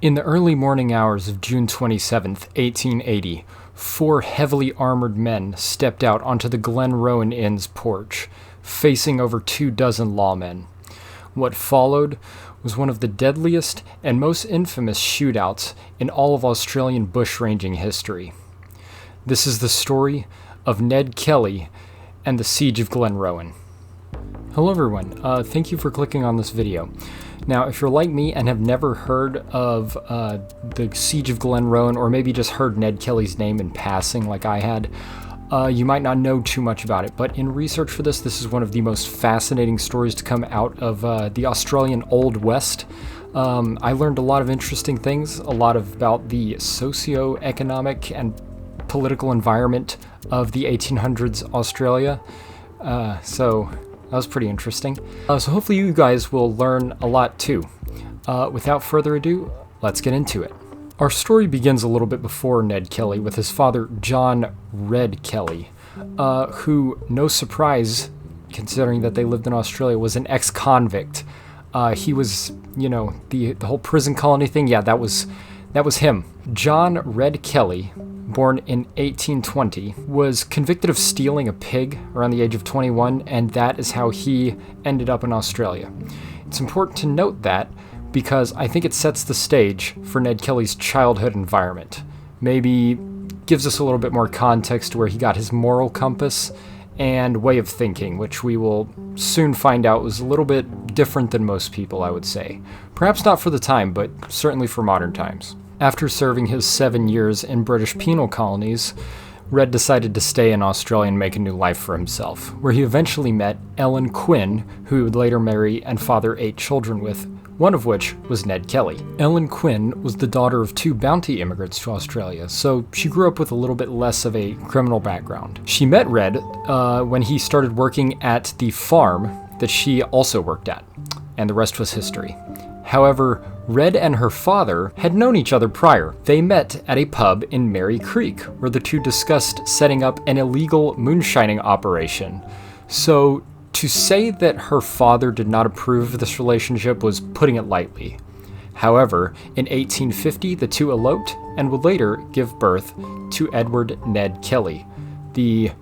In the early morning hours of June 27th, 1880, 4 heavily armored men stepped out onto the Glenrowan Inn's porch, facing over 24 lawmen. What followed was one of the deadliest and most infamous shootouts in all of Australian bushranging history. This is the story of Ned Kelly and the Siege of Glenrowan. Hello everyone, thank you for clicking on this video. Now, if you're like me and have never heard of the Siege of Glenrowan, or maybe just heard Ned Kelly's name in passing like I had, you might not know too much about it, but in research for this is one of the most fascinating stories to come out of the Australian Old West. I learned a lot of interesting things, a lot about the socio-economic and political environment of the 1800s Australia, so that was pretty interesting. So hopefully you guys will learn a lot too. Without further ado, let's get into it. Our story begins a little bit before Ned Kelly with his father, John Red Kelly, who, no surprise, considering that they lived in Australia, was an ex-convict. He was, the whole prison colony thing, yeah, that was him. John Red Kelly, born in 1820, was convicted of stealing a pig around the age of 21, and that is how he ended up in Australia. It's important to note that because I think it sets the stage for Ned Kelly's childhood environment. Maybe gives us a little bit more context to where he got his moral compass and way of thinking, which we will soon find out was a little bit different than most people, I would say. Perhaps not for the time, but certainly for modern times. After serving his 7 years in British penal colonies, Red decided to stay in Australia and make a new life for himself, where he eventually met Ellen Quinn, who he would later marry and father 8 children with, one of which was Ned Kelly. Ellen Quinn was the daughter of 2 bounty immigrants to Australia, so she grew up with a little bit less of a criminal background. She met Red when he started working at the farm that she also worked at, and the rest was history. However, Red and her father had known each other prior. They met at a pub in Mary Creek, where the two discussed setting up an illegal moonshining operation. So, to say that her father did not approve of this relationship was putting it lightly. However, in 1850, the two eloped and would later give birth to Edward Ned Kelly, the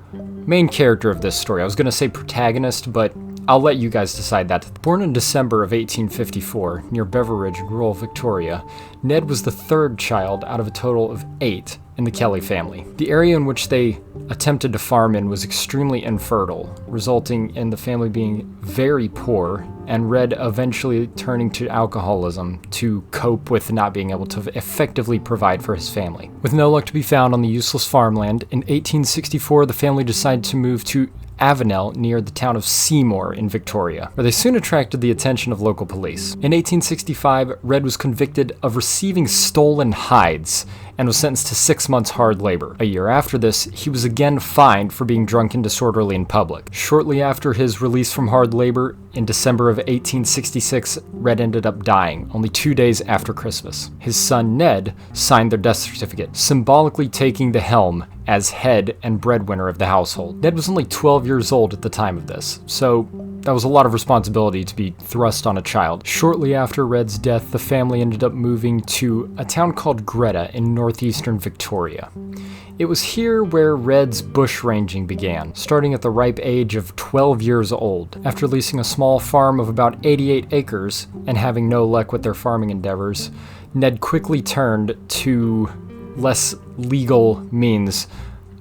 main character of this story. I was going to say protagonist, but I'll let you guys decide that. Born in December of 1854, near Beveridge in rural Victoria, Ned was the 3rd child out of a total of 8 in the Kelly family. The area in which they attempted to farm in was extremely infertile, resulting in the family being very poor, and Red eventually turning to alcoholism to cope with not being able to effectively provide for his family. With no luck to be found on the useless farmland, in 1864 the family decided to move to Avenel near the town of Seymour in Victoria, where they soon attracted the attention of local police. In 1865, Red was convicted of receiving stolen hides and was sentenced to 6 months hard labor. A year after this, he was again fined for being drunk and disorderly in public. Shortly after his release from hard labor, in December of 1866, Red ended up dying, only 2 days after Christmas. His son Ned signed their death certificate, symbolically taking the helm as head and breadwinner of the household. Ned was only 12 years old at the time of this, so that was a lot of responsibility to be thrust on a child. Shortly after Red's death, the family ended up moving to a town called Greta in northeastern Victoria. It was here where Red's bushranging began, starting at the ripe age of 12 years old. After leasing a small farm of about 88 acres and having no luck with their farming endeavors, Ned quickly turned to less legal means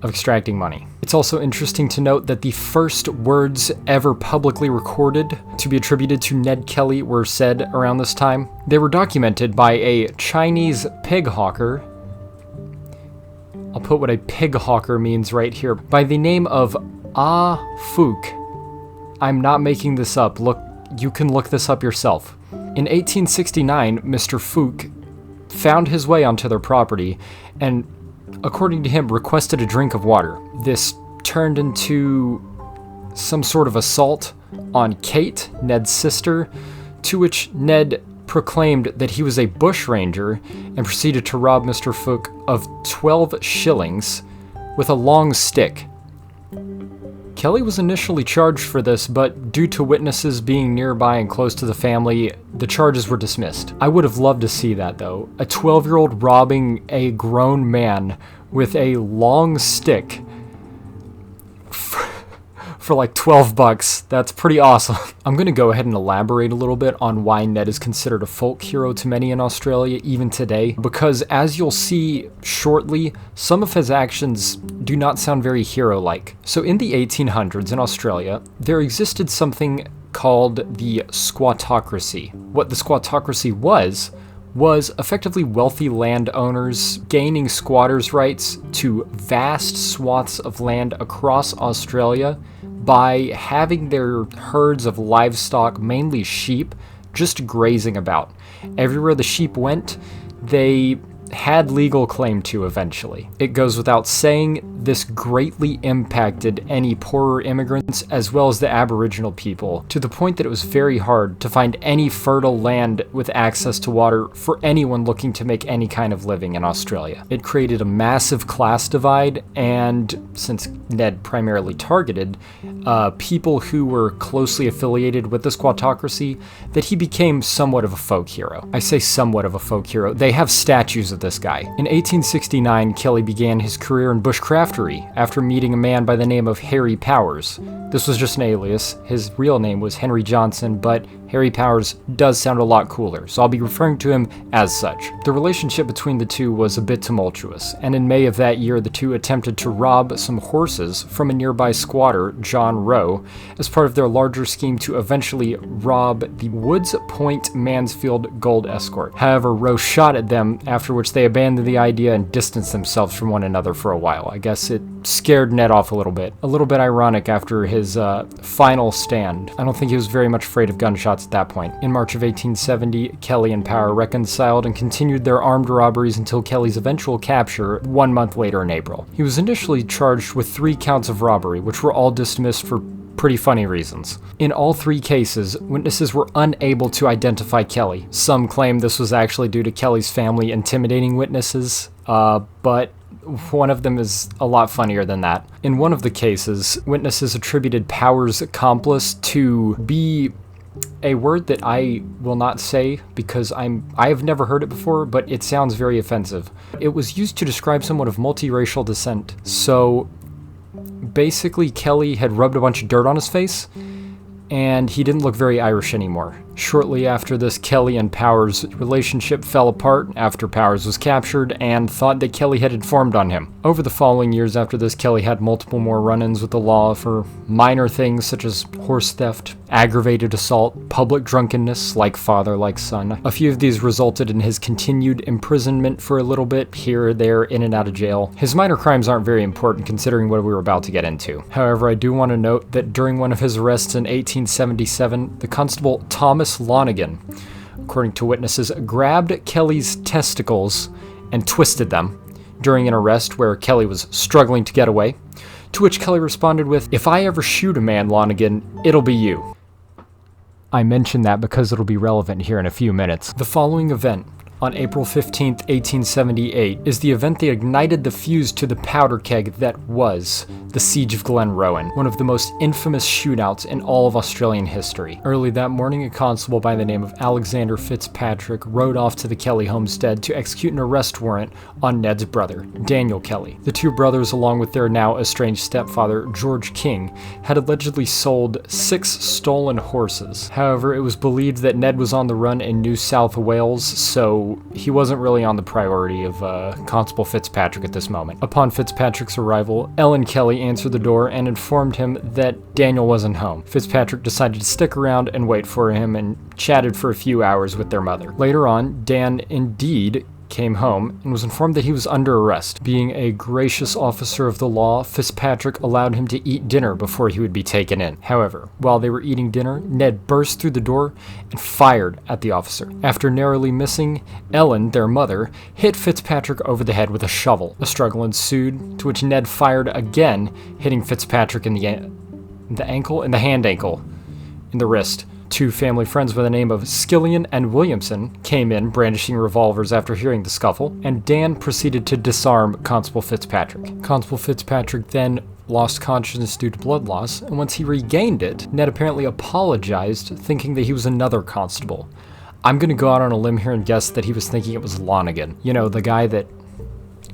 of extracting money. It's also interesting to note that the first words ever publicly recorded to be attributed to Ned Kelly were said around this time. They were documented by a Chinese pig hawker. I'll put what a pig hawker means right here, by the name of Ah Fook. I'm not making this up. Look, you can look this up yourself. In 1869, Mr. Fook found his way onto their property and, according to him, requested a drink of water. This turned into some sort of assault on Kate, Ned's sister, to which Ned proclaimed that he was a bushranger and proceeded to rob Mr. Fook of 12 shillings with a long stick. Kelly was initially charged for this, but due to witnesses being nearby and close to the family, the charges were dismissed. I would have loved to see that, though. A 12-year-old robbing a grown man with a long stick for like $12. That's pretty awesome. I'm going to go ahead and elaborate a little bit on why Ned is considered a folk hero to many in Australia even today, because as you'll see shortly, some of his actions do not sound very hero-like. So in the 1800s in Australia, there existed something called the squattocracy. What the squattocracy was effectively wealthy landowners gaining squatters' rights to vast swaths of land across Australia by having their herds of livestock, mainly sheep, just grazing about. Everywhere the sheep went, they had legal claim to eventually. It goes without saying, this greatly impacted any poorer immigrants as well as the Aboriginal people, to the point that it was very hard to find any fertile land with access to water for anyone looking to make any kind of living in Australia. It created a massive class divide, and since Ned primarily targeted people who were closely affiliated with the squattocracy, that he became somewhat of a folk hero. I say somewhat of a folk hero. They have statues of this guy. In 1869, Kelly began his career in bushcraftery after meeting a man by the name of Harry Powers. This was just an alias. His real name was Henry Johnson, but Harry Powers does sound a lot cooler, so I'll be referring to him as such. The relationship between the two was a bit tumultuous, and in May of that year, the two attempted to rob some horses from a nearby squatter, John Rowe, as part of their larger scheme to eventually rob the Woods Point Mansfield gold escort. However, Rowe shot at them, after which they abandoned the idea and distanced themselves from one another for a while. I guess it scared Ned off a little bit. A little bit ironic after his final stand. I don't think he was very much afraid of gunshots at that point. In March of 1870, Kelly and Power reconciled and continued their armed robberies until Kelly's eventual capture 1 month later in April. He was initially charged with 3 counts of robbery, which were all dismissed for pretty funny reasons. In all 3 cases, witnesses were unable to identify Kelly. Some claim this was actually due to Kelly's family intimidating witnesses, but one of them is a lot funnier than that. In one of the cases, witnesses attributed Power's accomplice to be a word that I will not say because I have never heard it before, but it sounds very offensive. It was used to describe someone of multiracial descent. So basically, Kelly had rubbed a bunch of dirt on his face, and he didn't look very Irish anymore. Shortly after this, Kelly and Powers' relationship fell apart after Powers was captured and thought that Kelly had informed on him. Over the following years after this, Kelly had multiple more run-ins with the law for minor things such as horse theft, aggravated assault, public drunkenness, like father, like son. A few of these resulted in his continued imprisonment for a little bit, here, there, in and out of jail. His minor crimes aren't very important considering what we were about to get into. However, I do want to note that during one of his arrests in 1877, the constable Thomas Lonigan, according to witnesses, grabbed Kelly's testicles and twisted them during an arrest where Kelly was struggling to get away, to which Kelly responded with, "If I ever shoot a man, Lonigan, it'll be you." I mention that because it'll be relevant here in a few minutes. The following event, on April 15th, 1878, is the event that ignited the fuse to the powder keg that was the Siege of Glenrowan, one of the most infamous shootouts in all of Australian history. Early that morning, a constable by the name of Alexander Fitzpatrick rode off to the Kelly homestead to execute an arrest warrant on Ned's brother, Daniel Kelly. The 2 brothers, along with their now estranged stepfather, George King, had allegedly sold 6 stolen horses. However, it was believed that Ned was on the run in New South Wales, so he wasn't really on the priority of Constable Fitzpatrick at this moment. Upon Fitzpatrick's arrival, Ellen Kelly answered the door and informed him that Daniel wasn't home. Fitzpatrick decided to stick around and wait for him and chatted for a few hours with their mother. Later on, Dan indeed came home and was informed that he was under arrest. Being a gracious officer of the law, Fitzpatrick allowed him to eat dinner before he would be taken in. However, while they were eating dinner, Ned burst through the door and fired at the officer. After narrowly missing, Ellen, their mother, hit Fitzpatrick over the head with a shovel. A struggle ensued, to which Ned fired again, hitting Fitzpatrick in the hand ankle, in the wrist. 2 family friends by the name of Skillion and Williamson came in brandishing revolvers after hearing the scuffle, and Dan proceeded to disarm Constable Fitzpatrick. Constable Fitzpatrick then lost consciousness due to blood loss, and once he regained it, Ned apparently apologized, thinking that he was another constable. I'm gonna go out on a limb here and guess that he was thinking it was Lonigan. You know, the guy that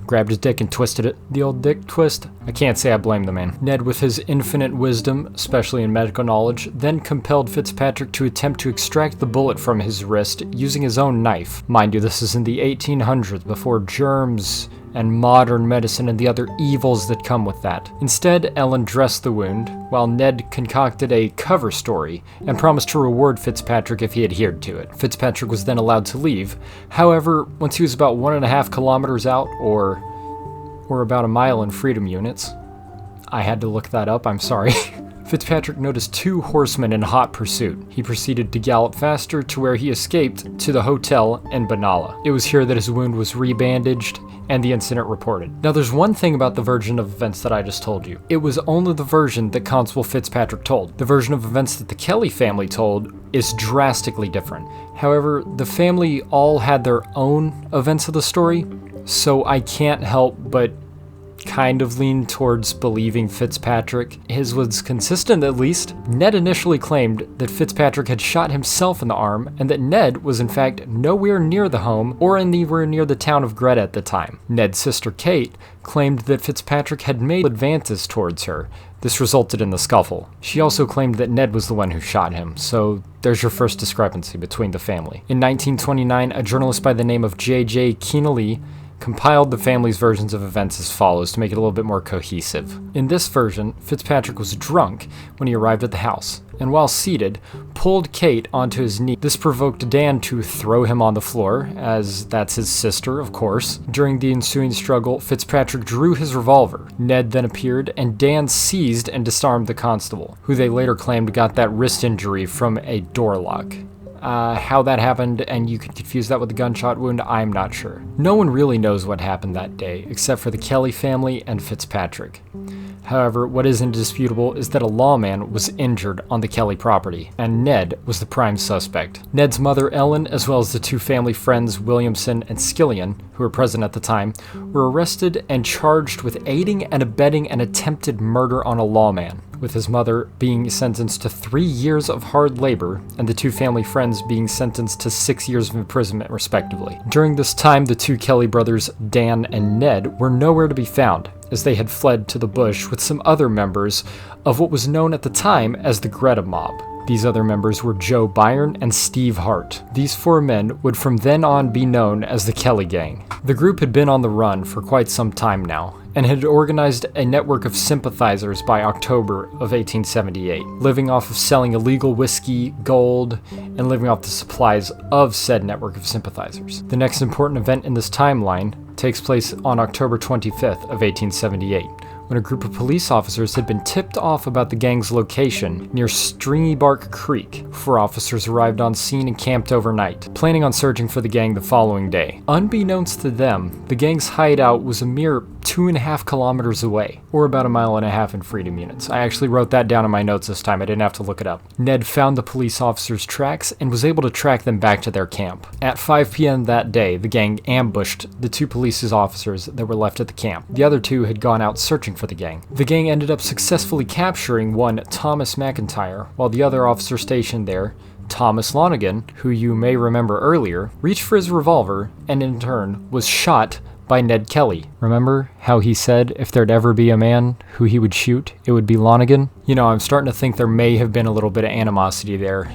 grabbed his dick and twisted it. The old dick twist? I can't say I blame the man. Ned, with his infinite wisdom, especially in medical knowledge, then compelled Fitzpatrick to attempt to extract the bullet from his wrist using his own knife. Mind you, this is in the 1800s, before germs and modern medicine and the other evils that come with that. Instead, Ellen dressed the wound, while Ned concocted a cover story and promised to reward Fitzpatrick if he adhered to it. Fitzpatrick was then allowed to leave. However, once he was about 1.5 kilometers out, or about a mile in freedom units, I had to look that up, I'm sorry, Fitzpatrick noticed 2 horsemen in hot pursuit. He proceeded to gallop faster to where he escaped to the hotel in Benalla. It was here that his wound was rebandaged and the incident reported. Now there's one thing about the version of events that I just told you. It was only the version that Constable Fitzpatrick told. The version of events that the Kelly family told is drastically different. However, the family all had their own events of the story, so I can't help but kind of lean towards believing Fitzpatrick. His was consistent, at least. Ned initially claimed that Fitzpatrick had shot himself in the arm, and that Ned was in fact nowhere near the home or anywhere near the town of Greta at the time. Ned's sister Kate claimed that Fitzpatrick had made advances towards her. This resulted in the scuffle. She also claimed that Ned was the one who shot him, so there's your first discrepancy between the family. In 1929, a journalist by the name of J.J. Keneally compiled the family's versions of events as follows to make it a little bit more cohesive. In this version, Fitzpatrick was drunk when he arrived at the house, and while seated, pulled Kate onto his knee. This provoked Dan to throw him on the floor, as that's his sister, of course. During the ensuing struggle, Fitzpatrick drew his revolver. Ned then appeared, and Dan seized and disarmed the constable, who they later claimed got that wrist injury from a door lock. How that happened, and you could confuse that with a gunshot wound, I'm not sure. No one really knows what happened that day, except for the Kelly family and Fitzpatrick. However, what is indisputable is that a lawman was injured on the Kelly property, and Ned was the prime suspect. Ned's mother, Ellen, as well as the 2 family friends, Williamson and Skillion, who were present at the time, were arrested and charged with aiding and abetting an attempted murder on a lawman, with his mother being sentenced to 3 years of hard labor and the 2 family friends being sentenced to 6 years of imprisonment respectively. During this time, the 2 Kelly brothers, Dan and Ned, were nowhere to be found, as they had fled to the bush with some other members of what was known at the time as the Greta Mob. These other members were Joe Byron and Steve Hart. These 4 men would from then on be known as the Kelly Gang. The group had been on the run for quite some time now, and had organized a network of sympathizers by October of 1878, living off of selling illegal whiskey, gold, and living off the supplies of said network of sympathizers. The next important event in this timeline takes place on October 25th of 1878, when a group of police officers had been tipped off about the gang's location near Stringy Bark Creek. 4 officers arrived on scene and camped overnight, planning on searching for the gang the following day. Unbeknownst to them, the gang's hideout was a mere 2.5 kilometers away, or about 1.5 miles in freedom units. I actually wrote that down in my notes this time, I didn't have to look it up. Ned found the police officers' tracks and was able to track them back to their camp. At 5 p.m. that day, the gang ambushed the 2 police officers that were left at the camp. The other 2 had gone out searching for the gang. The gang ended up successfully capturing one Thomas McIntyre, while the other officer stationed there, Thomas Lonigan, who you may remember earlier, reached for his revolver and in turn was shot by Ned Kelly. Remember how he said if there'd ever be a man who he would shoot, it would be Lonigan? You know, I'm starting to think there may have been a little bit of animosity there.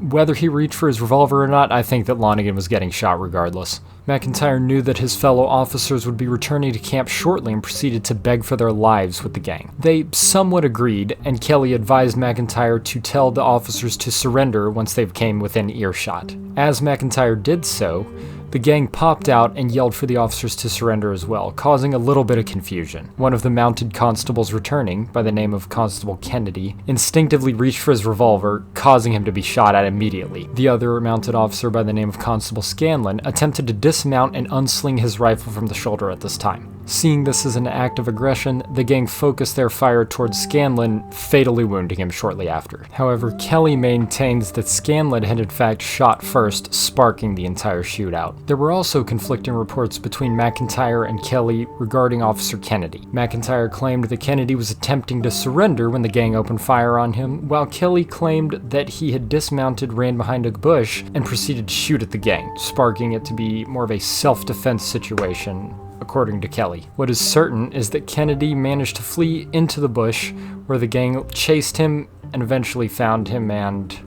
Whether he reached for his revolver or not, I think that Lonigan was getting shot regardless. McIntyre knew that his fellow officers would be returning to camp shortly and proceeded to beg for their lives with the gang. They somewhat agreed, and Kelly advised McIntyre to tell the officers to surrender once they came within earshot. As McIntyre did so, the gang popped out and yelled for the officers to surrender as well, causing a little bit of confusion. One of the mounted constables returning, by the name of Constable Kennedy, instinctively reached for his revolver, causing him to be shot at immediately. The other mounted officer by the name of Constable Scanlon attempted to dismount and unsling his rifle from the shoulder at this time. Seeing this as an act of aggression, the gang focused their fire towards Scanlon, fatally wounding him shortly after. However, Kelly maintains that Scanlon had in fact shot first, sparking the entire shootout. There were also conflicting reports between McIntyre and Kelly regarding Officer Kennedy. McIntyre claimed that Kennedy was attempting to surrender when the gang opened fire on him, while Kelly claimed that he had dismounted, ran behind a bush, and proceeded to shoot at the gang, sparking it to be more of a self-defense situation, according to Kelly. What is certain is that Kennedy managed to flee into the bush, where the gang chased him and eventually found him and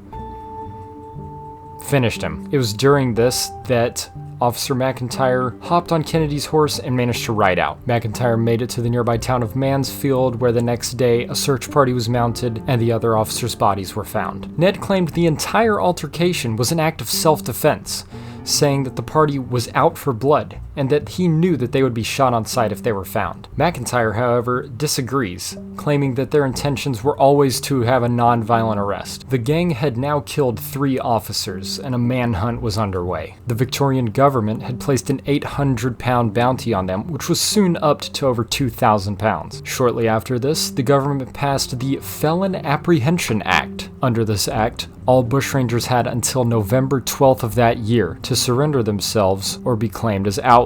finished him. It was during this that Officer McIntyre hopped on Kennedy's horse and managed to ride out. McIntyre made it to the nearby town of Mansfield, where the next day a search party was mounted and the other officers' bodies were found. Ned claimed the entire altercation was an act of self-defense, saying that the party was out for blood and that he knew that they would be shot on sight if they were found. McIntyre, however, disagrees, claiming that their intentions were always to have a non-violent arrest. The gang had now killed 3 officers and a manhunt was underway. The Victorian government had placed an £800 bounty on them, which was soon upped to over £2,000. Shortly after this, the government passed the Felon Apprehension Act. Under this act, all bushrangers had until November 12th of that year to surrender themselves or be claimed as outlaws.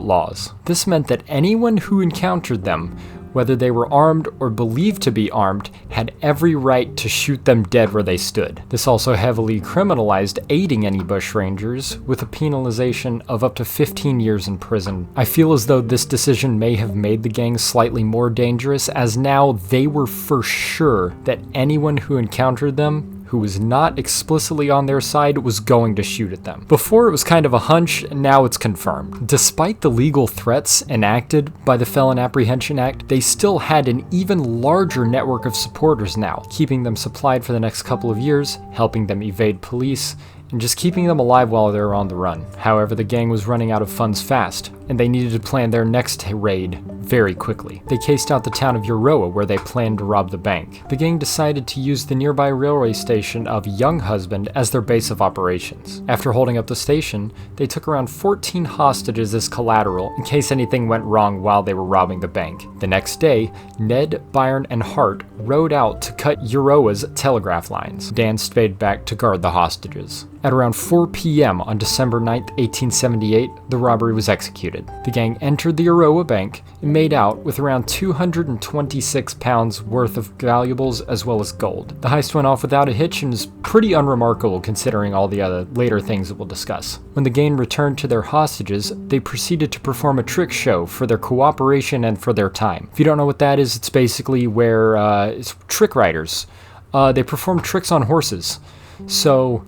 This meant that anyone who encountered them, whether they were armed or believed to be armed, had every right to shoot them dead where they stood. This also heavily criminalized aiding any bushrangers, with a penalization of up to 15 years in prison. I feel as though this decision may have made the gang slightly more dangerous, as now they were for sure that anyone who encountered them who was not explicitly on their side was going to shoot at them. Before it was kind of a hunch, now it's confirmed. Despite the legal threats enacted by the Felon Apprehension Act, they still had an even larger network of supporters now, keeping them supplied for the next couple of years, helping them evade police, and just keeping them alive while they were on the run. However, the gang was running out of funds fast, and they needed to plan their next raid very quickly. They cased out the town of Euroa, where they planned to rob the bank. The gang decided to use the nearby railway station of Young Husband as their base of operations. After holding up the station, they took around 14 hostages as collateral in case anything went wrong while they were robbing the bank. The next day, Ned, Byron, and Hart rode out to cut Euroa's telegraph lines. Dan stayed back to guard the hostages. At around 4 p.m. on December 9, 1878, the robbery was executed. The gang entered the Euroa Bank and made out with around £226 worth of valuables as well as gold. The heist went off without a hitch and is pretty unremarkable considering all the other later things that we'll discuss. When the gang returned to their hostages, they proceeded to perform a trick show for their cooperation and for their time. If you don't know what that is, it's basically where it's trick riders. They perform tricks on horses. So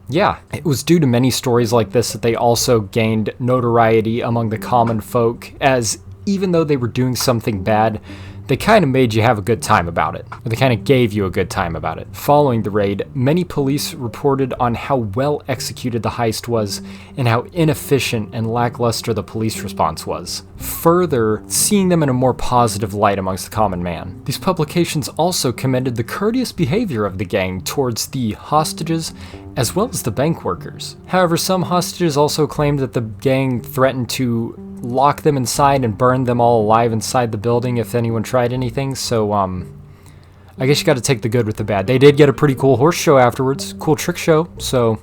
yeah, it was due to many stories like this that they also gained notoriety among the common folk, as even though they were doing something bad, they kind of made you have a good time about it, or they kind of gave you a good time about it. Following the raid, many police reported on how well executed the heist was and how inefficient and lackluster the police response was, further seeing them in a more positive light amongst the common man. These publications also commended the courteous behavior of the gang towards the hostages as well as the bank workers. However, some hostages also claimed that the gang threatened to lock them inside and burn them all alive inside the building if anyone tried anything, so I guess you gotta take the good with the bad. They did get a pretty cool horse show afterwards, cool trick show, so,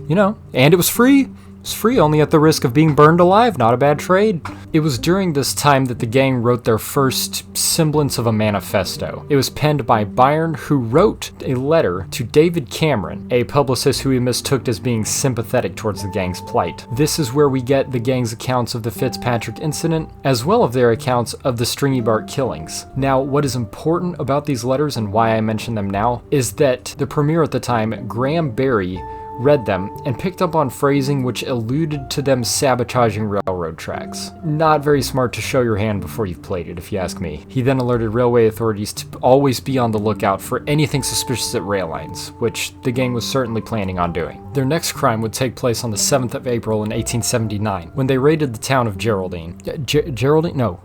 you know, and it was free. It was free, only at the risk of being burned alive. Not a bad trade. It was during this time that the gang wrote their first semblance of a manifesto. It was penned by Byron, who wrote a letter to David Cameron, a publicist who he mistook as being sympathetic towards the gang's plight. This is where we get the gang's accounts of the Fitzpatrick incident, as well as their accounts of the Stringy Bark killings. Now, what is important about these letters and why I mention them now is that the premier at the time, Graham Barry, read them and picked up on phrasing which alluded to them sabotaging railroad tracks. Not very smart to show your hand before you've played it, if you ask me. He then alerted railway authorities to always be on the lookout for anything suspicious at rail lines, which the gang was certainly planning on doing. Their next crime would take place on the 7th of April in 1879, when they raided the town of Geraldine. Geraldine? No.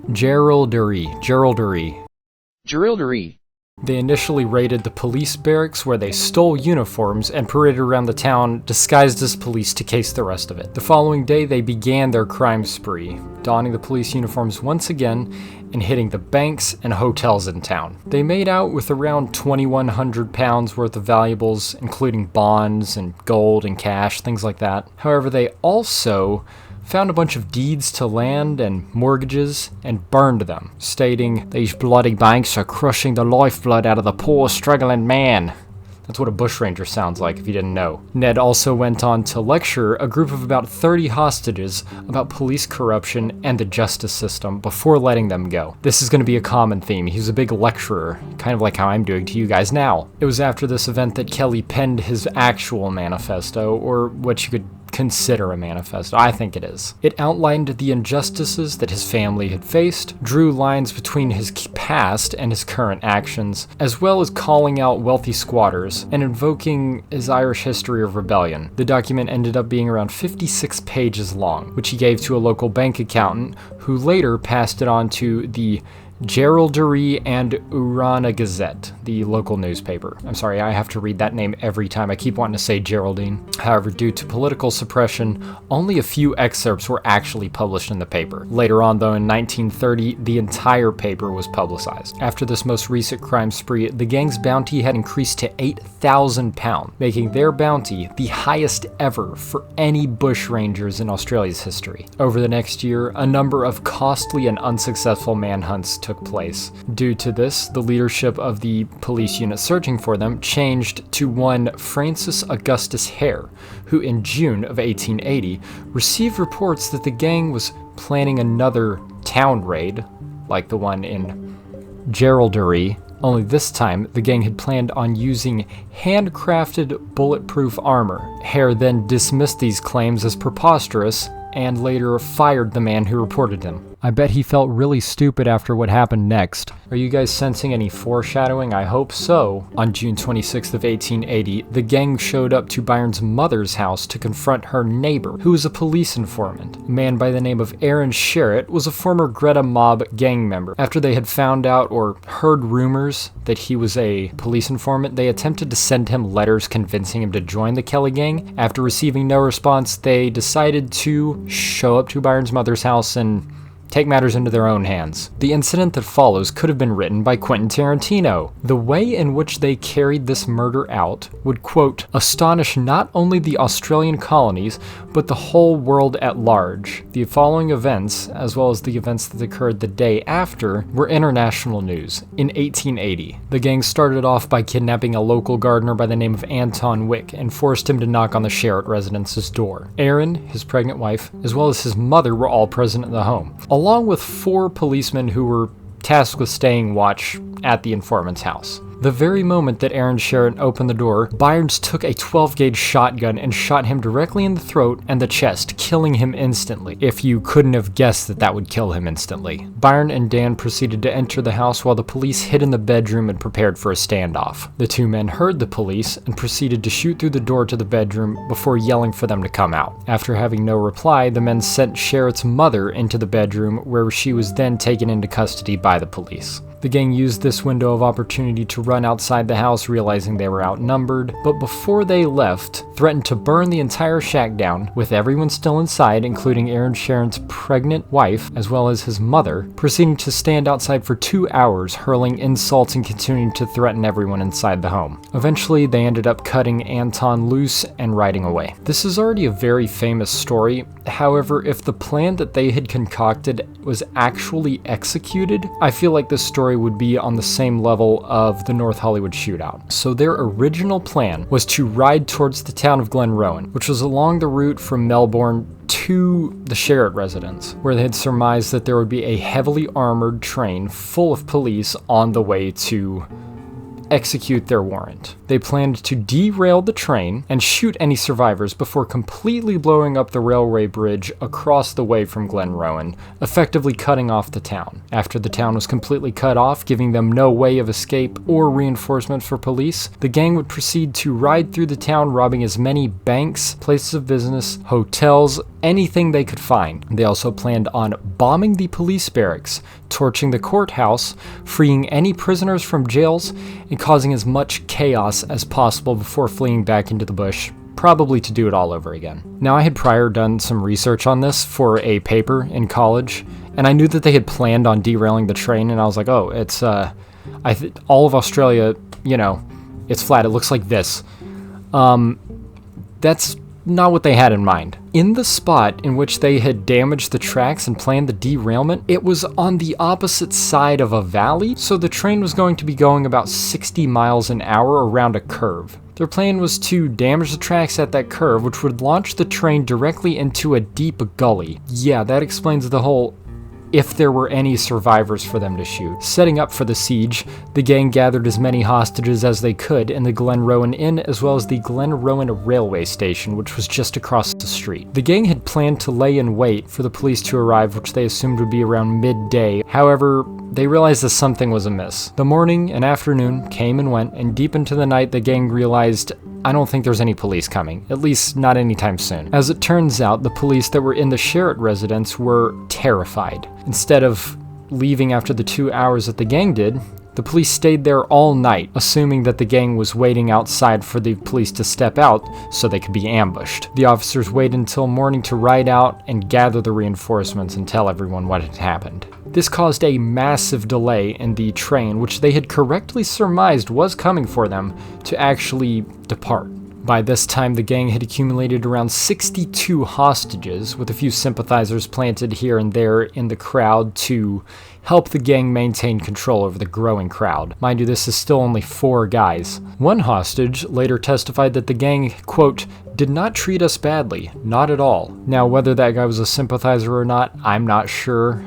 Geraldary. They initially raided the police barracks where they stole uniforms and paraded around the town disguised as police to case the rest of it. The following day, they began their crime spree, donning the police uniforms once again and hitting the banks and hotels in town. They made out with around £2,100 worth of valuables, including bonds and gold and cash, things like that. However, they also found a bunch of deeds to land and mortgages and burned them, stating, "These bloody banks are crushing the lifeblood out of the poor, struggling man." That's what a bushranger sounds like, if you didn't know. Ned also went on to lecture a group of about 30 hostages about police corruption and the justice system before letting them go. This is going to be a common theme. He's a big lecturer, kind of like how I'm doing to you guys now. It was after this event that Kelly penned his actual manifesto, or what you could consider a manifesto. I think it is. It outlined the injustices that his family had faced, drew lines between his past and his current actions, as well as calling out wealthy squatters and invoking his Irish history of rebellion. The document ended up being around 56 pages long, which he gave to a local bank accountant who later passed it on to the Geraldry and Urana Gazette, the local newspaper. I'm sorry, I have to read that name every time. I keep wanting to say Geraldine. However, due to political suppression, only a few excerpts were actually published in the paper. Later on, though, in 1930, the entire paper was publicized. After this most recent crime spree, the gang's bounty had increased to £8,000, making their bounty the highest ever for any bushrangers in Australia's history. Over the next year, a number of costly and unsuccessful manhunts took place. Due to this, the leadership of the police unit searching for them changed to one Francis Augustus Hare, who in June of 1880 received reports that the gang was planning another town raid, like the one in Geraldry, only this time the gang had planned on using handcrafted bulletproof armor. Hare then dismissed these claims as preposterous and later fired the man who reported him. I bet he felt really stupid after what happened next. Are you guys sensing any foreshadowing? I hope so. On June 26th of 1880, the gang showed up to Byron's mother's house to confront her neighbor, who was a police informant. A man by the name of Aaron Sherritt was a former Greta Mob gang member. After they had found out or heard rumors that he was a police informant, they attempted to send him letters convincing him to join the Kelly gang. After receiving no response, they decided to show up to Byron's mother's house and take matters into their own hands. The incident that follows could have been written by Quentin Tarantino. The way in which they carried this murder out would, quote, astonish not only the Australian colonies, but the whole world at large. The following events, as well as the events that occurred the day after, were international news. In 1880, the gang started off by kidnapping a local gardener by the name of Anton Wick and forced him to knock on the Sherritt residence's door. Aaron, his pregnant wife, as well as his mother were all present in the home, along with 4 policemen who were tasked with staying watch at the informant's house. The very moment that Aaron Sherritt opened the door, Byers took a 12-gauge shotgun and shot him directly in the throat and the chest, killing him instantly. If you couldn't have guessed that would kill him instantly. Byron and Dan proceeded to enter the house while the police hid in the bedroom and prepared for a standoff. The 2 men heard the police and proceeded to shoot through the door to the bedroom before yelling for them to come out. After having no reply, the men sent Sherritt's mother into the bedroom, where she was then taken into custody by the police. The gang used this window of opportunity to run outside the house, realizing they were outnumbered, but before they left, threatened to burn the entire shack down, with everyone still inside, including Aaron Sherritt's pregnant wife, as well as his mother, proceeding to stand outside for 2 hours, hurling insults and continuing to threaten everyone inside the home. Eventually, they ended up cutting Anton loose and riding away. This is already a very famous story. However, if the plan that they had concocted was actually executed, I feel like this story would be on the same level of the North Hollywood shootout. So their original plan was to ride towards the town of Glenrowan, which was along the route from Melbourne to the Sherritt residence, where they had surmised that there would be a heavily armored train full of police on the way to execute their warrant. They planned to derail the train and shoot any survivors before completely blowing up the railway bridge across the way from Glenrowan, effectively cutting off the town. After the town was completely cut off, giving them no way of escape or reinforcement for police, the gang would proceed to ride through the town, robbing as many banks, places of business, hotels, anything they could find. They also planned on bombing the police barracks, torching the courthouse, freeing any prisoners from jails, and causing as much chaos as possible before fleeing back into the bush, probably to do it all over again. Now, I had prior done some research on this for a paper in college, and I knew that they had planned on derailing the train, and I was like, oh, it's, all of Australia, it's flat. It looks like this. That's not what they had in mind. In the spot in which they had damaged the tracks and planned the derailment, it was on the opposite side of a valley, so the train was going to be going about 60 miles an hour around a curve. Their plan was to damage the tracks at that curve, which would launch the train directly into a deep gully. Yeah, that explains the whole if there were any survivors for them to shoot. Setting up for the siege, the gang gathered as many hostages as they could in the Glenrowan Inn as well as the Glenrowan railway station, which was just across the street. The gang had planned to lay in wait for the police to arrive, which they assumed would be around midday. However, they realized that something was amiss. The morning and afternoon came and went, and deep into the night the gang realized, I don't think there's any police coming, at least not anytime soon. As it turns out, the police that were in the Sherritt residence were terrified. Instead of leaving after the 2 hours that the gang did, the police stayed there all night, assuming that the gang was waiting outside for the police to step out so they could be ambushed. The officers waited until morning to ride out and gather the reinforcements and tell everyone what had happened. This caused a massive delay in the train, which they had correctly surmised was coming for them, to actually depart. By this time, the gang had accumulated around 62 hostages, with a few sympathizers planted here and there in the crowd to help the gang maintain control over the growing crowd. Mind you, this is still only 4 guys. One hostage later testified that the gang, quote, did not treat us badly, not at all. Now, whether that guy was a sympathizer or not, I'm not sure.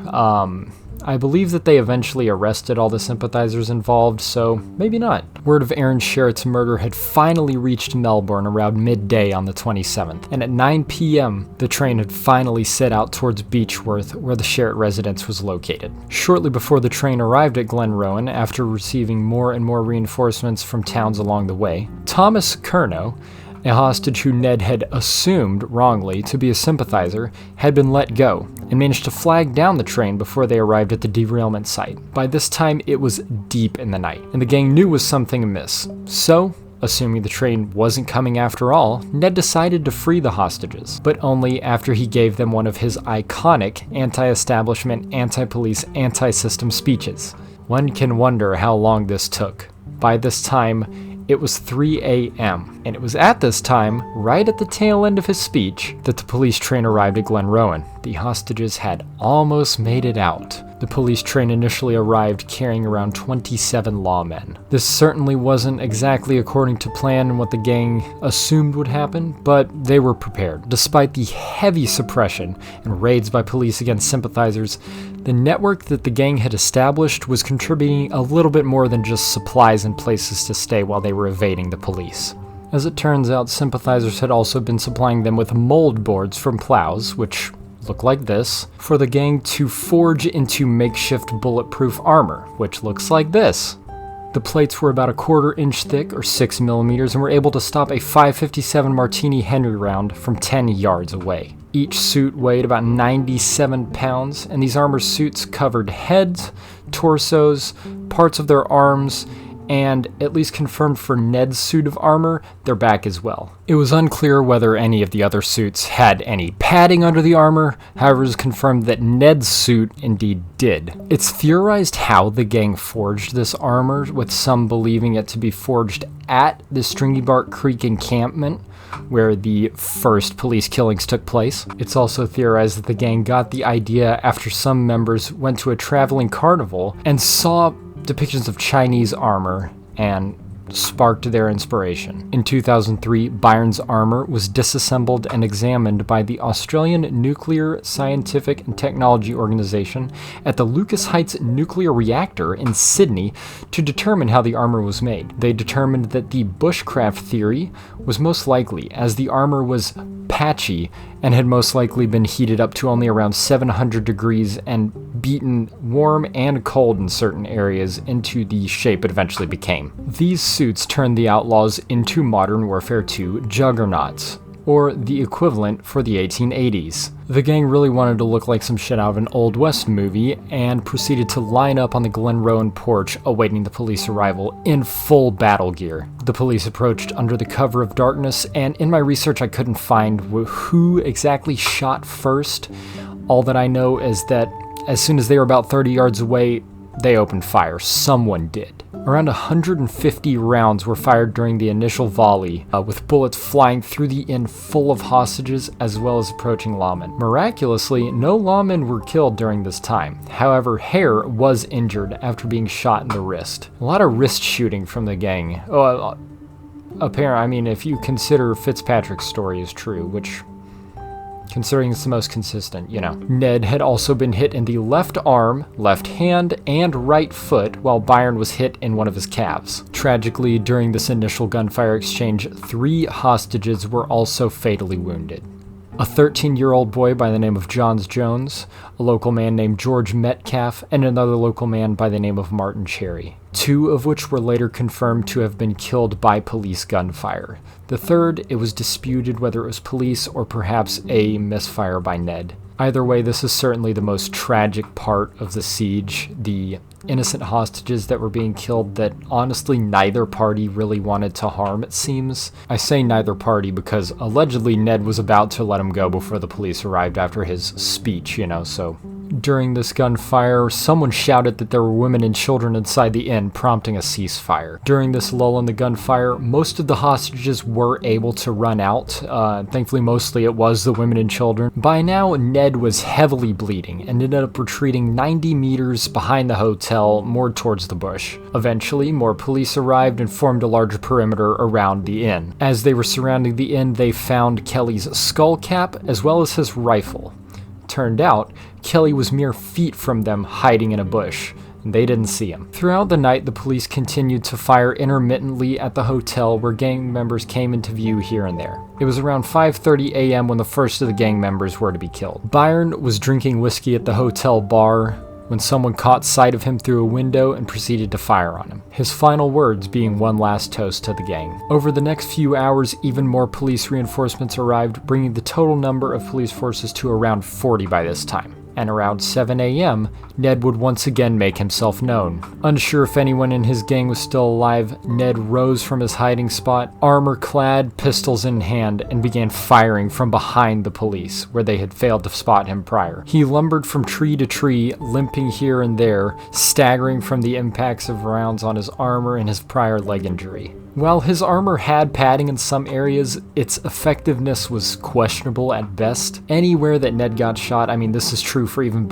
I believe that they eventually arrested all the sympathizers involved, so maybe not. Word of Aaron Sherritt's murder had finally reached Melbourne around midday on the 27th, and at 9 p.m., the train had finally set out towards Beechworth, where the Sherritt residence was located. Shortly before the train arrived at Glenrowan, after receiving more and more reinforcements from towns along the way, Thomas Curnow, a hostage who Ned had assumed wrongly to be a sympathizer, had been let go and managed to flag down the train before they arrived at the derailment site. By this time, it was deep in the night, and the gang knew was something amiss. So, assuming the train wasn't coming after all, Ned decided to free the hostages, but only after he gave them one of his iconic anti-establishment, anti-police, anti-system speeches. One can wonder how long this took. By this time, it was 3 a.m., and it was at this time, right at the tail end of his speech, that the police train arrived at Glenrowan. The hostages had almost made it out. The police train initially arrived carrying around 27 lawmen. This certainly wasn't exactly according to plan and what the gang assumed would happen, but they were prepared. Despite the heavy suppression and raids by police against sympathizers, the network that the gang had established was contributing a little bit more than just supplies and places to stay while they were evading the police. As it turns out, sympathizers had also been supplying them with mold boards from plows, which look like this, for the gang to forge into makeshift bulletproof armor, which looks like this. The plates were about a 1/4 inch thick, or 6 millimeters, and were able to stop a .557 Martini Henry round from 10 yards away. Each suit weighed about 97 pounds, and these armor suits covered heads, torsos, parts of their arms, and, at least confirmed for Ned's suit of armor, their back as well. It was unclear whether any of the other suits had any padding under the armor, however it was confirmed that Ned's suit indeed did. It's theorized how the gang forged this armor, with some believing it to be forged at the Stringybark Creek encampment, where the first police killings took place. It's also theorized that the gang got the idea after some members went to a traveling carnival and saw depictions of Chinese armor and sparked their inspiration. In 2003, Byron's armor was disassembled and examined by the Australian Nuclear Scientific and Technology Organization at the Lucas Heights nuclear reactor in Sydney to determine how the armor was made. They determined that the bushcraft theory was most likely, as the armor was patchy and had most likely been heated up to only around 700 degrees and beaten warm and cold in certain areas into the shape it eventually became. These suits turned the Outlaws into Modern Warfare 2 juggernauts, or the equivalent for the 1880s. The gang really wanted to look like some shit out of an Old West movie and proceeded to line up on the Glenrowan porch awaiting the police arrival in full battle gear. The police approached under the cover of darkness, and in my research I couldn't find who exactly shot first. All that I know is that as soon as they were about 30 yards away, they opened fire. Someone did. Around 150 rounds were fired during the initial volley, with bullets flying through the inn full of hostages as well as approaching lawmen. Miraculously, no lawmen were killed during this time. However, Hare was injured after being shot in the wrist. A lot of wrist shooting from the gang. If you consider Fitzpatrick's story is true, which, considering it's the most consistent, Ned had also been hit in the left arm, left hand, and right foot, while Byron was hit in one of his calves. Tragically, during this initial gunfire exchange, 3 hostages were also fatally wounded. A 13-year-old boy by the name of John Jones, a local man named George Metcalf, and another local man by the name of Martin Cherry, 2 of which were later confirmed to have been killed by police gunfire. The third, it was disputed whether it was police or perhaps a misfire by Ned. Either way, this is certainly the most tragic part of the siege, the innocent hostages that were being killed that honestly neither party really wanted to harm, it seems. I say neither party because allegedly Ned was about to let him go before the police arrived after his speech, so during this gunfire, someone shouted that there were women and children inside the inn, prompting a ceasefire. During this lull in the gunfire, most of the hostages were able to run out. Thankfully, mostly it was the women and children. By now, Ned was heavily bleeding and ended up retreating 90 meters behind the hotel, more towards the bush. Eventually, more police arrived and formed a larger perimeter around the inn. As they were surrounding the inn, they found Kelly's skull cap as well as his rifle. Turned out, Kelly was mere feet from them, hiding in a bush, and they didn't see him. Throughout the night, the police continued to fire intermittently at the hotel, where gang members came into view here and there. It was around 5:30 a.m. when the first of the gang members were to be killed. Byron was drinking whiskey at the hotel bar when someone caught sight of him through a window and proceeded to fire on him, his final words being one last toast to the gang. Over the next few hours, even more police reinforcements arrived, bringing the total number of police forces to around 40 by this time. And around 7 a.m., Ned would once again make himself known. Unsure if anyone in his gang was still alive, Ned rose from his hiding spot, armor-clad, pistols in hand, and began firing from behind the police, where they had failed to spot him prior. He lumbered from tree to tree, limping here and there, staggering from the impacts of rounds on his armor and his prior leg injury. While his armor had padding in some areas, its effectiveness was questionable at best. Anywhere that Ned got shot, this is true for even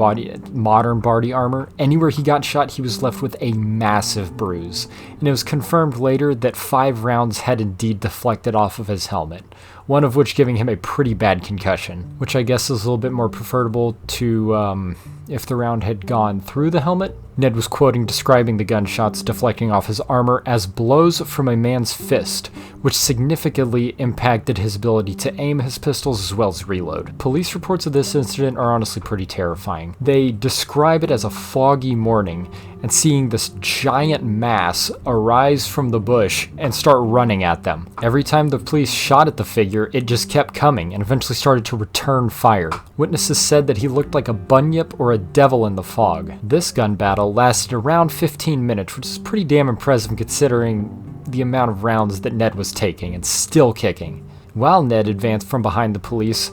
modern body armor, anywhere he got shot, he was left with a massive bruise. And it was confirmed later that 5 rounds had indeed deflected off of his helmet, one of which giving him a pretty bad concussion, which I guess is a little bit more preferable to if the round had gone through the helmet. Ned was quoting describing the gunshots deflecting off his armor as blows from a man's fist, which significantly impacted his ability to aim his pistols as well as reload. Police reports of this incident are honestly pretty terrifying. They describe it as a foggy morning and seeing this giant mass arise from the bush and start running at them. Every time the police shot at the figure, it just kept coming and eventually started to return fire. Witnesses said that he looked like a bunyip or a devil in the fog. This gun battle lasted around 15 minutes, which is pretty damn impressive considering the amount of rounds that Ned was taking and still kicking. While Ned advanced from behind the police,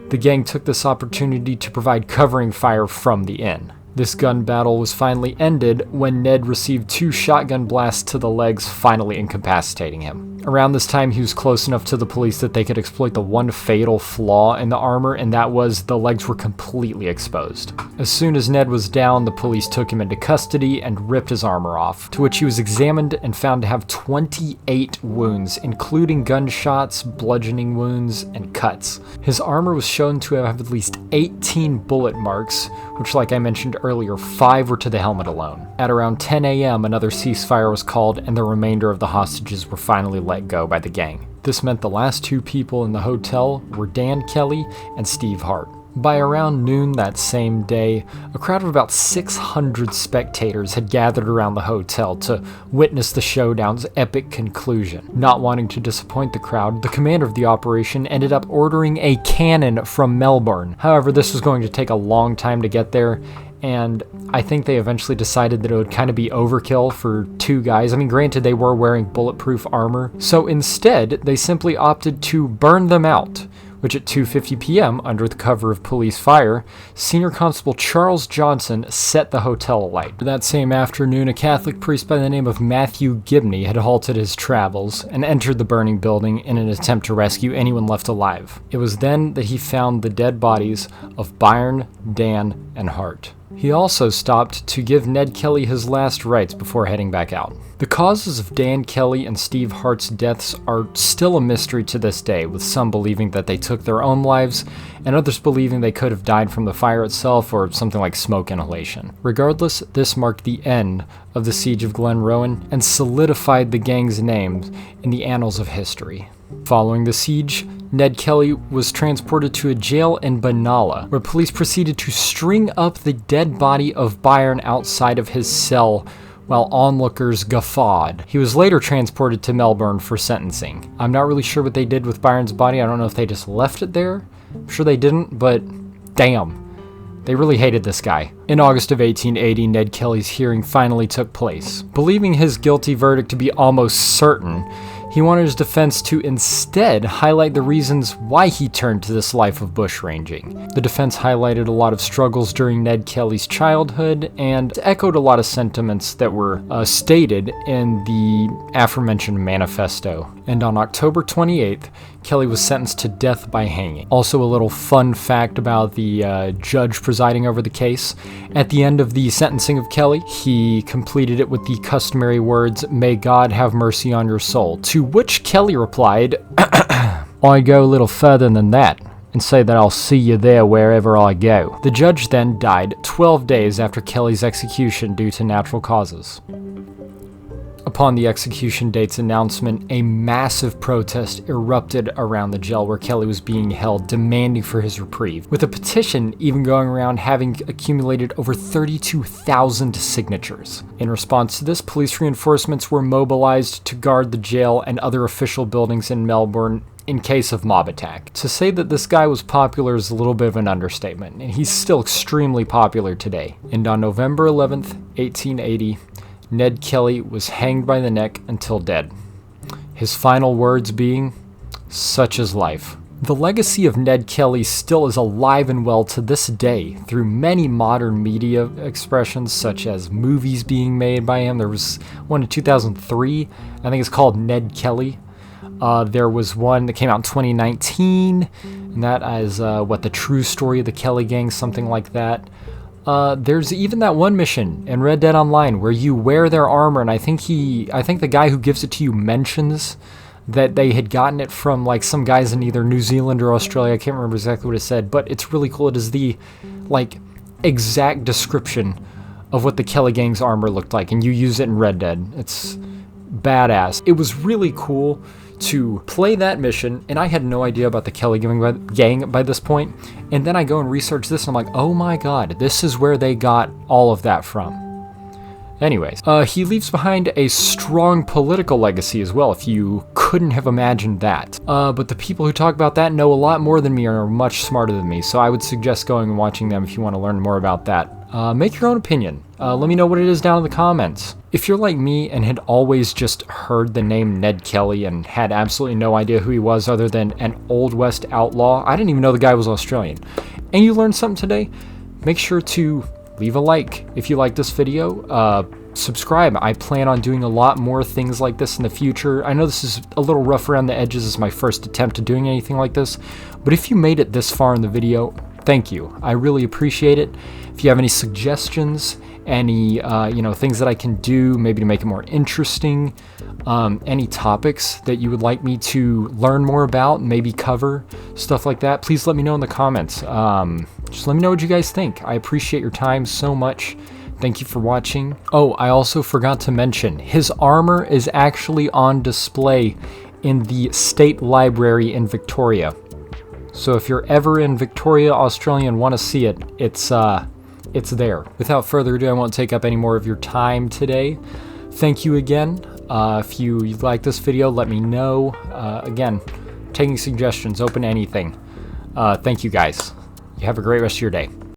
the gang took this opportunity to provide covering fire from the inn. This gun battle was finally ended when Ned received 2 shotgun blasts to the legs, finally incapacitating him. Around this time, he was close enough to the police that they could exploit the one fatal flaw in the armor, and that was the legs were completely exposed. As soon as Ned was down, the police took him into custody and ripped his armor off, to which he was examined and found to have 28 wounds, including gunshots, bludgeoning wounds, and cuts. His armor was shown to have at least 18 bullet marks, which, like I mentioned earlier, 5 were to the helmet alone. At around 10 a.m., another ceasefire was called, and the remainder of the hostages were finally let go by the gang. This meant the last 2 people in the hotel were Dan Kelly and Steve Hart. By around noon that same day, a crowd of about 600 spectators had gathered around the hotel to witness the showdown's epic conclusion. Not wanting to disappoint the crowd, the commander of the operation ended up ordering a cannon from Melbourne. However, this was going to take a long time to get there, and I think they eventually decided that it would kind of be overkill for 2 guys. I mean, granted, they were wearing bulletproof armor, so instead, they simply opted to burn them out, which at 2:50 p.m., under the cover of police fire, Senior Constable Charles Johnson set the hotel alight. That same afternoon, a Catholic priest by the name of Matthew Gibney had halted his travels and entered the burning building in an attempt to rescue anyone left alive. It was then that he found the dead bodies of Byron, Dan, and Hart. He also stopped to give Ned Kelly his last rites before heading back out. The causes of Dan Kelly and Steve Hart's deaths are still a mystery to this day, with some believing that they took their own lives, and others believing they could have died from the fire itself or something like smoke inhalation. Regardless, this marked the end of the siege of Glenrowan and solidified the gang's name in the annals of history. Following the siege, Ned Kelly was transported to a jail in Benalla, where police proceeded to string up the dead body of Byron outside of his cell while onlookers guffawed. He was later transported to Melbourne for sentencing. I'm not really sure what they did with Byron's body. I don't know if they just left it there. I'm sure they didn't, but damn. They really hated this guy. In August of 1880, Ned Kelly's hearing finally took place. Believing his guilty verdict to be almost certain, he wanted his defense to instead highlight the reasons why he turned to this life of bushranging. The defense highlighted a lot of struggles during Ned Kelly's childhood and echoed a lot of sentiments that were stated in the aforementioned manifesto. And on October 28th, Kelly was sentenced to death by hanging. Also, a little fun fact about the judge presiding over the case. At the end of the sentencing of Kelly, he completed it with the customary words, "May God have mercy on your soul," to which Kelly replied, "I go a little further than that and say that I'll see you there wherever I go." The judge then died 12 days after Kelly's execution due to natural causes. Upon the execution date's announcement, a massive protest erupted around the jail where Kelly was being held, demanding for his reprieve, with a petition even going around having accumulated over 32,000 signatures. In response to this, police reinforcements were mobilized to guard the jail and other official buildings in Melbourne in case of mob attack. To say that this guy was popular is a little bit of an understatement, and he's still extremely popular today. And on November 11th, 1880, Ned Kelly was hanged by the neck until dead. His final words being, "Such is life." The legacy of Ned Kelly still is alive and well to this day through many modern media expressions, such as movies being made by him. There was one in 2003, I think it's called Ned Kelly. There was one that came out in 2019, and that is the true story of the Kelly gang, something like that. There's even that one mission in Red Dead Online where you wear their armor, and I think the guy who gives it to you mentions that they had gotten it from like some guys in either New Zealand or Australia. I can't remember exactly what it said, but it's really cool. It is the exact description of what the Kelly gang's armor looked like, and you use it in Red Dead. It's badass. It was really cool to play that mission, and I had no idea about the Kelly gang by this point, and then I go and research this, and I'm like, oh my god, this is where they got all of that from. Anyways, he leaves behind a strong political legacy as well, if you couldn't have imagined that. But the people who talk about that know a lot more than me and are much smarter than me, so I would suggest going and watching them if you want to learn more about that. Make your own opinion. Let me know what it is down in the comments. If you're like me and had always just heard the name Ned Kelly and had absolutely no idea who he was other than an Old West outlaw, I didn't even know the guy was Australian, and you learned something today, make sure to leave a like if you like this video, subscribe. I plan on doing a lot more things like this in the future. I know this is a little rough around the edges. This is my first attempt at doing anything like this, but if you made it this far in the video, thank you. I really appreciate it. If you have any suggestions, any things that I can do maybe to make it more interesting, any topics that you would like me to learn more about, maybe cover, stuff like that, please let me know in the comments. Just let me know what you guys think. I appreciate your time so much. Thank you for watching. Oh, I also forgot to mention, his armor is actually on display in the State Library in Victoria. So if you're ever in Victoria, Australia, and want to see it, it's there. Without further ado, I won't take up any more of your time today. Thank you again. If you like this video, let me know. Again, taking suggestions, open to anything. Thank you guys. You have a great rest of your day.